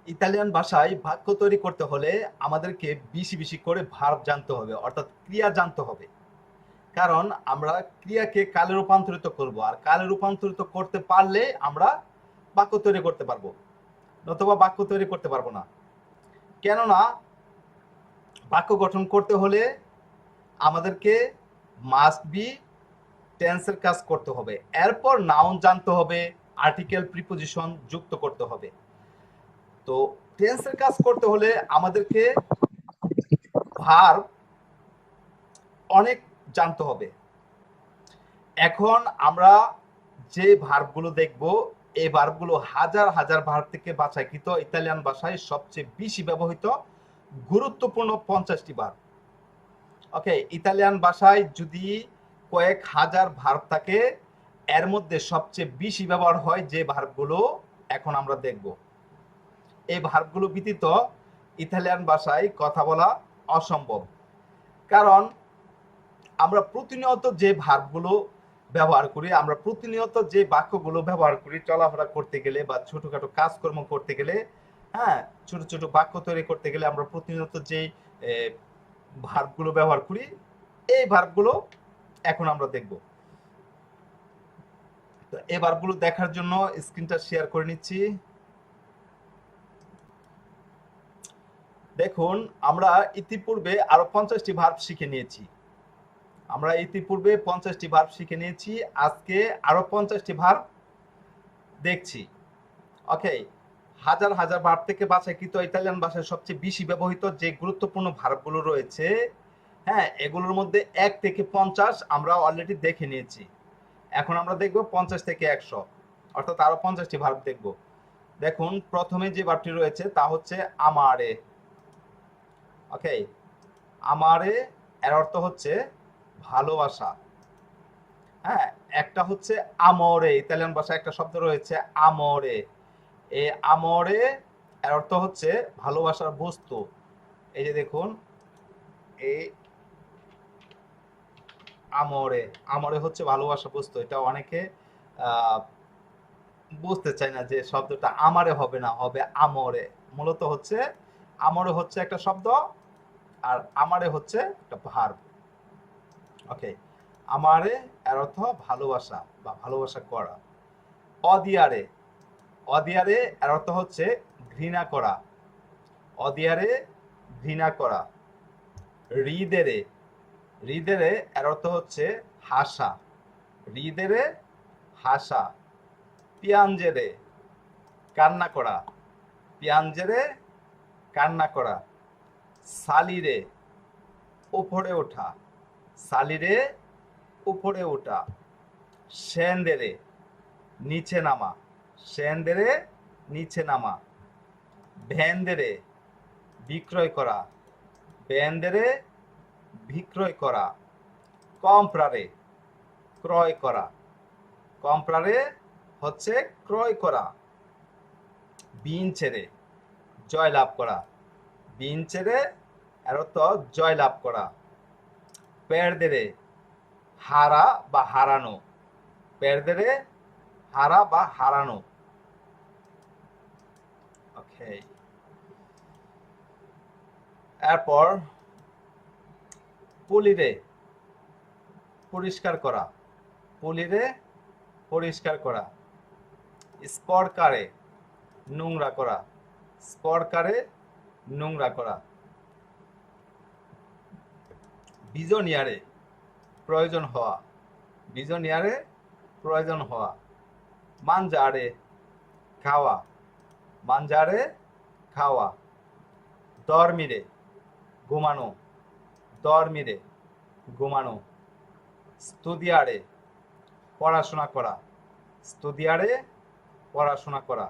Italian ভাষায় বাক্য তৈরি করতে হলে আমাদেরকে বেশি বেশি করে ভার্ব জানতে হবে, অর্থাৎ ক্রিয়া জানতে হবে। কারণ আমরা ক্রিয়াকে কালে রূপান্তরিত করব, আর কালে রূপান্তরিত করতে পারলে আমরা বাক্য তৈরি করতে পারবো, নতুবা বাক্য তৈরি করতে পারবো না। কেননা বাক্য গঠন করতে হলে আমাদেরকে মাস্ট বি টেন্সের কাজ করতে হবে, এরপর নাউন জানতে হবে, আর্টিকেল প্রিপোজিশন যুক্ত করতে হবে। তো টেন্সের কাজ করতে হলে আমাদেরকে ভার্ব অনেক জানতে হবে। এখন আমরা যে ভার্বগুলো দেখব, এই ভার্বগুলো হাজার হাজার ভার্ব থেকে বাছাইকৃত ইতালিয়ান ভাষায় সবচেয়ে বেশি ব্যবহৃত গুরুত্বপূর্ণ 50টি ভার্ব। ওকে, ইতালিয়ান ভাষায় যদি কয়েক হাজার ভার্ব থাকে, এর মধ্যে সবচেয়ে বেশি ব্যবহার হয় যে ভার্বগুলো এখন আমরা দেখব। এই ভার্বগুলো ব্যতীত ইতালিয়ান ভাষায় কথা বলা অসম্ভব। কারণ আমরা প্রতিনিয়ত যে ভার্বগুলো ব্যবহার করি, আমরা প্রতিনিয়ত যে বাক্যগুলো ব্যবহার করি চলাফেরা করতে গেলে বা ছোটখাটো কাজকর্ম করতে গেলে, হ্যাঁ, ছোট ছোট বাক্য তৈরি করতে গেলে আমরা প্রতিনিয়ত যে ভার্বগুলো ব্যবহার করি, এই ভার্বগুলো এখন আমরা দেখব। তো এই ভার্বগুলো দেখার জন্য স্ক্রিনটা শেয়ার করে নিচ্ছি। দেখুন, আমরা ইতিপূর্বে আরো 50টি ভার্ব শিখে নিয়েছি। আজকে আরো 50টি ভার্ব দেখছি। ওকে, হাজার হাজার ভার্ব থেকে বাছাইকৃত ইতালিয়ান ভাষায় সবচেয়ে বেশি ব্যবহৃত যে গুরুত্বপূর্ণ ভার্বগুলো রয়েছে, হ্যাঁ, এগুলোর মধ্যে 1 থেকে 50 আমরা অলরেডি দেখে নিয়েছি। এখন আমরা দেখব 50 থেকে 100, অর্থাৎ আরো 50টি ভার্ব দেখব। দেখুন, প্রথমে যে ভার্বটি রয়েছে তা হচ্ছে আমারে। ওকে, আমারে এর অর্থ হচ্ছে ভালোবাসা। হ্যাঁ, একটা হচ্ছে আমোরে, ইতালিয়ান ভাষায় একটা শব্দ রয়েছে আমোরে। এই আমোরে এর অর্থ হচ্ছে ভালোবাসার বস্তু। এই যে দেখুন, এই আমোরে, আমোরে হচ্ছে ভালোবাসার বস্তু। এটা অনেকে বুঝতে চায় না যে শব্দটা আমারে হবে না, হবে আমোরে। মূলত হচ্ছে আমোরে হচ্ছে একটা শব্দ, আর আমারে হচ্ছে একটা ভার্ব। ওকে, আমারে এর অর্থ ভালোবাসা বা ভালোবাসা করা। অদিয়ারে, অদিয়ারে এর অর্থ হচ্ছে ঘৃণা করা। অদিয়ারে ঘৃণা করা। হৃদেরে, হৃদেরে এর অর্থ হচ্ছে হাসা। হৃদেরে হাসা। পিয়াঞ্জেরে কান্না করা। পিয়াঞ্জেরে কান্না করা। সালিরে উপরে ওঠা। সালিরে উপরে ওঠা। সেন্দেরে নিচে নামা। সেন্দেরে নিচে নামা। ভেন্দেরে বিক্রয় করা। ভেন্দেরে বিক্রয় করা। কম্প্রারে ক্রয় করা। কম্প্রারে হচ্ছে ক্রয় করা। বিনচেরে জয় লাভ করা। বিনচেরে এর অর্থ জয় লাভ করা। পেরদেরে হারা বা হারানো। পেরদেরে হারা বা হারানো। ওকে, এরপর পুলিরে পরিষ্কার করা। পুলিরে পরিষ্কার করা। স্পর্কারে নোংরা করা। স্পর্কারে নোংরা করা। বিজনিয়ারে প্রয়োজন হওয়া। বিজনিয়ারে প্রয়োজন হওয়া। মানজারে খাওয়া। মানজারে খাওয়া। দরমিরে ঘুমানো। দরমিরে ঘুমানো। স্তুদিয়ারে পড়াশোনা করা। স্তুদিয়ারে পড়াশোনা করা।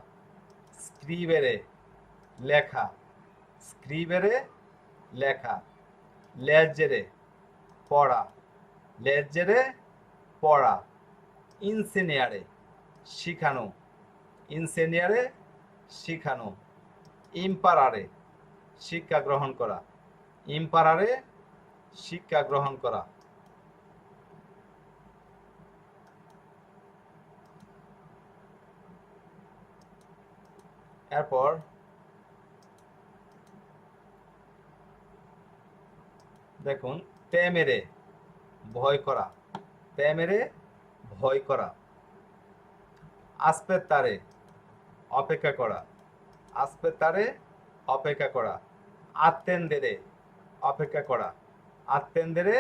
স্ক্রিবেরে লেখা। স্ক্রিবেরে লেখা। লেজেরে পড়া। লেজেরে পড়া। ইনসেনিয়ারে শিখানো। ইনসেনিয়ারে শিখানো। ইম্পারারে শিক্ষা গ্রহণ করা। ইম্পারারে শিক্ষা গ্রহণ করা। এরপর দেখুন, তে মেরে ভয় করা, তে মেরে ভয় করা। আসপে তারে অপেক্ষা করা, আসপে তারে অপেক্ষা করা। আত্মেন্দেরে অপেক্ষা করা, আত্মেন্দেরে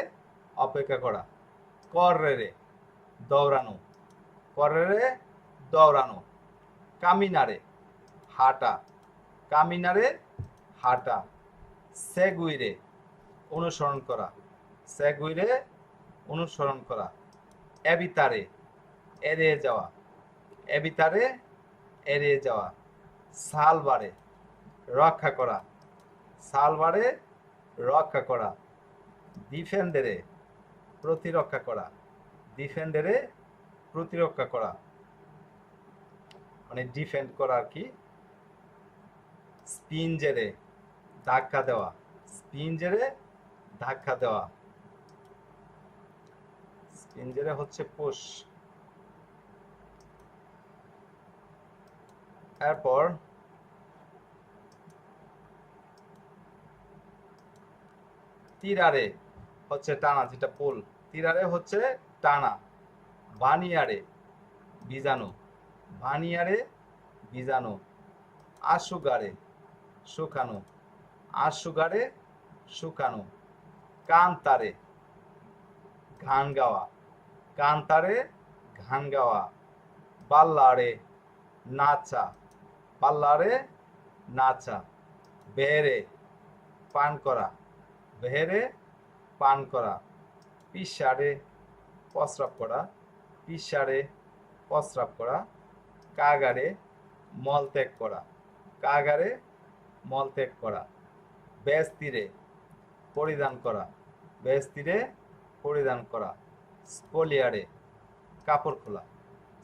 অপেক্ষা করা। কররে দৌড়ানো, কররে দৌড়ানো। কামিনারে হাঁটা, কামিনারে হাঁটা। সেগুইরে অনুসরণ করা, সেগুইরে অনুসরণ করা। এবিতারে এড়িয়ে যাওয়া, এবিতারে এড়িয়ে যাওয়া। সালবারে রক্ষা করা, সালবারে রক্ষা করা। ডিফেন্ডারে প্রতিরক্ষা করা, ডিফেন্ডারে প্রতিরক্ষা করা, মানে ডিফেন্ড করা আর কি। স্পিনজেরে ধাক্কা দেওয়া, স্পিনজেরে ধাক্কা দেওয়া। স্পিনজেরে হচ্ছে পুশ। এরপর তিরারে হচ্ছে টানা, যেটা পুল। তিরারে হচ্ছে টানা। বানিয়ারে বীজাণু, বানিয়ারে বীজাণু। আশুগারে শুকানো, আশুগারে শুকানো। কান্তারে গান গাওয়া, কান্তারে গান গাওয়া। বাল্লারে নাচা, পাল্লারে নাচা। বেহেরে পান করা, বেহেরে পান করা। পিসারে প্রস্রাব করা, পিসারে প্রস্রাব করা। কাগারে মলত্যাগ করা, কাগারে মলত্যাগ করা। বেস্তিরে পরিধান করা, বেস্তিরে পরিধান করা। স্পোলিয়ারে কাপড় খোলা,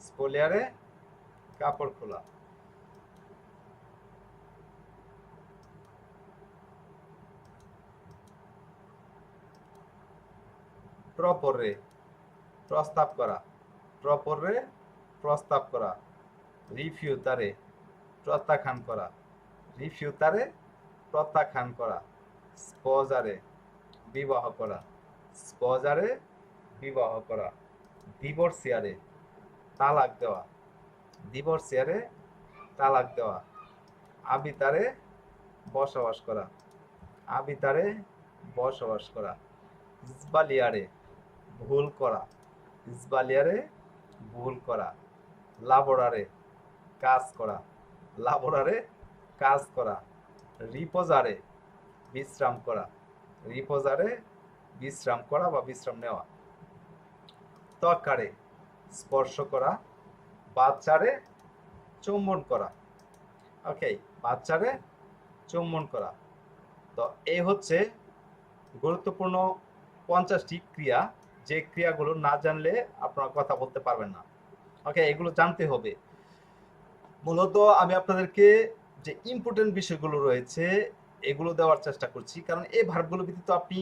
স্পোলিয়ারে কাপড় খোলা। প্রপরে প্রস্তাব করা, প্রপরে প্রস্তাব করা। রিফিউতারে প্রত্যাখ্যান করা, রিফিউতারে প্রত্যাখ্যান করা। স্পজারে বিবাহ করা, স্পজারে বিবাহ করা। ডিভোর্সিয়ারে তালাক দেওয়া, ডিভোর্সিয়ারে তালাক দেওয়া। আবিতারে বসবাস করা, আবিতারে বসবাস করা। ইসবালিয়ারে ভুল করা, ইসবালিয়ারে ভুল করা। লাবোরারে কাজ করা, লাবোরারে কাজ করা। রিপোজারে বিশ্রাম করা, রিপোজারে বিশ্রাম করা বা বিশ্রাম নেওয়া। ত্বকারে স্পর্শ করা, বাচ্চারে চুম্বন করা। ওকে, বাচ্চারে চুম্বন করা। তো এই হচ্ছে গুরুত্বপূর্ণ 50টি ক্রিয়া, যে ক্রিয়াগুলো না জানলে আপনারা কথা বলতে পারবেন না। ওকে, এগুলো জানতে হবে। মূলত আমি আপনাদেরকে যে ইম্পর্টেন্ট বিষয়গুলো রয়েছে এগুলো দেওয়ার চেষ্টা করছি, কারণ এই ভার্বগুলো ব্যতীত আপনি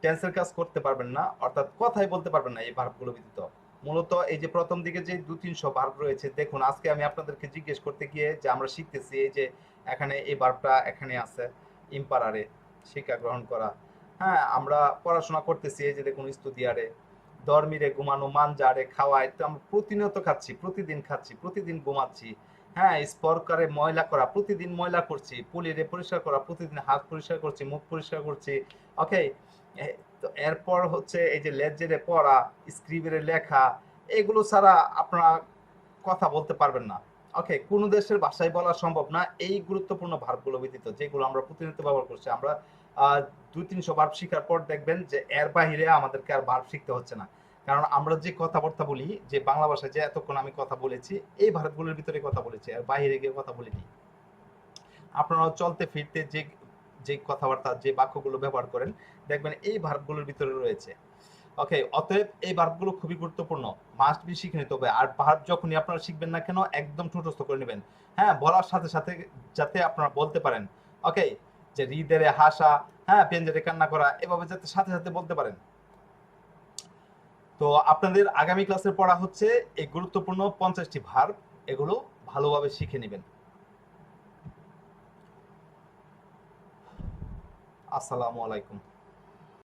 টেন্সের কাজ করতে পারবেন না, অর্থাৎ কথাই বলতে পারবেন না এই ভার্বগুলো ব্যতীত। মূলত এই যে প্রথম দিকে যে 2-300 ভার্ব রয়েছে, দেখুন আজকে আমি আপনাদেরকে জিজ্ঞেস করতে গিয়ে যে আমরা শিখতেছি এই যে এখানে এই ভার্বটা এখানে আছে ইম্পারারে, শিক্ষা গ্রহণ করা। হ্যাঁ, আমরা পড়াশোনা করতেছি এই যে দেখুন স্তুদিয়ারে, ধর্মীরে ঘুমানো, মানজারে খাওয়া। এটা আমরা প্রতিনিয়ত খাচ্ছি, প্রতিদিন খাচ্ছি, প্রতিদিন ঘুমাচ্ছি। হ্যাঁ, স্পর্কারে ময়লা করা, প্রতিদিন ময়লা করছি। পুলিরে পরিষ্কার করা, প্রতিদিন হাত পরিষ্কার করছি, মুখ পরিষ্কার করছি। ওকে, তো এরপর হচ্ছে এই যে লেজেরে পড়া, স্ক্রিবেরে লেখা। এগুলো ছাড়া আপনারা কথা বলতে পারবেন না। ওকে, কোনো দেশের ভাষায় বলা সম্ভব না এই গুরুত্বপূর্ণ ভার্বগুলো ব্যতীত, যেগুলো আমরা প্রতিনিয়ত ব্যবহার করছি। আমরা 200-300 ভার্ব শিখার পর দেখবেন যে এর বাহিরে আমাদেরকে আর ভার্ব শিখতে হচ্ছে না, কারণ আমরা যে কথাবার্তা বলি, যে বাংলা ভাষায় যে এতক্ষণ আমি কথা বলেছি এই ভার্বগুলোর ভিতরে কথা বলেছি, আর বাহিরে গিয়ে কথা বলিনি। আপনারা চলতে ফিরতে যে যে কথাবার্তা, যে বাক্যগুলো ব্যবহার করেন, দেখবেন এই ভার্বগুলোর ভিতরে রয়েছে। ওকে, অতএব এই ভার্বগুলো খুবই গুরুত্বপূর্ণ, মাস্ট বি শিখে নিতে হবে। আর ভার্ব যখনই আপনারা শিখবেন না কেন, একদম ঠোঁটস্থ করে নেবেন। হ্যাঁ, বলার সাথে সাথে যাতে আপনারা বলতে পারেন। ওকে, যে হৃদয়ে হাসা, হ্যাঁ, পেঞ্জরে কান্না করা, এভাবে যাতে সাথে সাথে বলতে পারেন। তো আপনাদের আগামী ক্লাসে পড়া হচ্ছে এই গুরুত্বপূর্ণ 50টি ভার্ব, এগুলো ভালোভাবে শিখে নেবেন। আসসালামু আলাইকুম।